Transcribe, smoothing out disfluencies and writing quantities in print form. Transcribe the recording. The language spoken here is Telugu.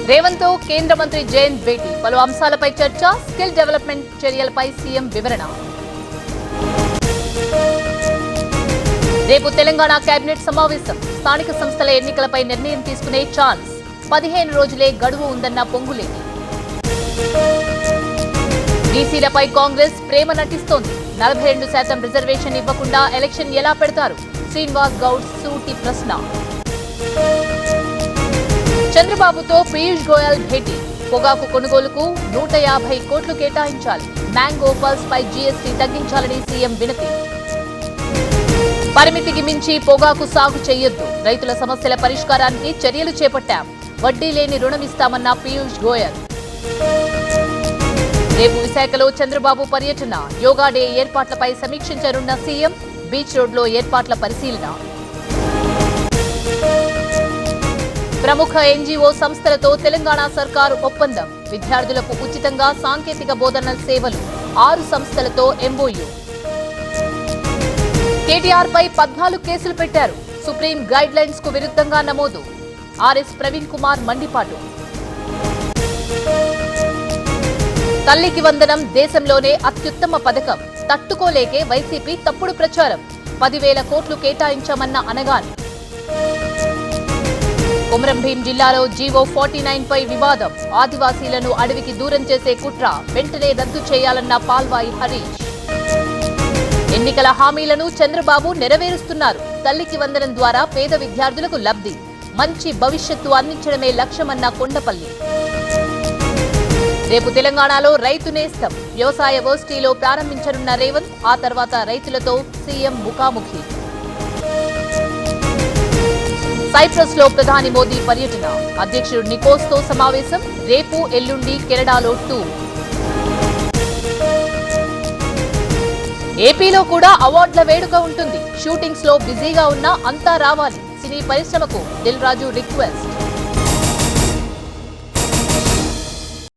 రేవంత్ తో కేంద్ర మంత్రి జయంత్ భేటీ, పలు అంశాలపై చర్చ, స్కిల్ డెవలప్మెంట్ చర్యలపై సీఎం వివరణ. రేపు తెలంగాణ కేబినెట్ సమావేశం, స్థానిక సంస్థల ఎన్నికలపై నిర్ణయం తీసుకునే ఛాన్స్, 15 రోజులే గడువు ఉందన్న పొంగులేని. బీసీలపై కాంగ్రెస్ ప్రేమ నటిస్తోంది, 42% రిజర్వేషన్ ఇవ్వకుండా ఎలక్షన్ ఎలా పెడతారు? శ్రీనివాస్ గౌడ్ సూటి ప్రశ్న. చంద్రబాబుతో పీయూష్ గోయల్ భేటీ, పొగాకు కొనుగోలుకు 150 కోట్లు కేటాయించాలి, మ్యాంగో పల్స్ పై జీఎస్టీ తగ్గించాలని సీఎం వినతి. పరిమితికి మించి పొగాకు సాగు చేయొద్దు, రైతుల సమస్యల పరిష్కారానికి చర్యలు చేపట్టాం, వడ్డీ లేని రుణమిస్తామన్న పీయూష్ గోయల్. రేపు విశాఖలో చంద్రబాబు పర్యటన, యోగా డే ఏర్పాట్లపై సమీక్షించనున్న సీఎం, బీచ్ రోడ్లో ఏర్పాట్ల పరిశీలన. ప్రముఖ ఎన్జీఓ సంస్థలతో తెలంగాణ సర్కారు ఒప్పందం, విద్యార్థులకు ఉచితంగా సాంకేతిక బోధనల సేవలు, 6 సంస్థలతో ఎంఓయూ. కేటీఆర్ పై 14 కేసులు పెట్టారు, సుప్రీం గైడ్ లైన్స్ కు విరుద్ధంగా నమోదు, ఆర్ఎస్ ప్రవీణ్ కుమార్ మండిపాటు. తల్లికి వందనం దేశంలోనే అత్యుత్తమ పథకం, తట్టుకోలేకే వైసీపీ తప్పుడు ప్రచారం, 10,000 కోట్లు కేటాయించామన్న అనగాని. కొమరం భీం జిల్లాలో జీవో 49 పై వివాదం, ఆదివాసీలను అడవికి దూరం చేసే కుట్ర, వెంటనే రద్దు చేయాలన్న పాల్వాయి హరీష్. ఎన్నికల హామీలను చంద్రబాబు నెరవేరుస్తున్నారు, తల్లికి వందనం ద్వారా పేద విద్యార్థులకు లబ్ధి, మంచి భవిష్యత్తు అందించడమే లక్ష్యమన్న కొండపల్లి. రేపు తెలంగాణలో రైతు నేస్తం, వ్యవసాయ వర్సిటీలో ప్రారంభించనున్న రేవంత్, ఆ తర్వాత రైతులతో సీఎం ముఖాముఖి. సైప్రస్ లో ప్రధాని మోదీ పర్యటన, అధ్యక్షుడు నికోస్ తో సమావేశం, రేపు ఎల్లుండి కెనడాలో టూర్. ఏపీలో కూడా అవార్డుల వేడుక ఉంటుంది, షూటింగ్స్ లో బిజీగా ఉన్నా అంతా రావాలి, సినీ పరిశ్రమకు దిల్ రాజు రిక్వెస్ట్.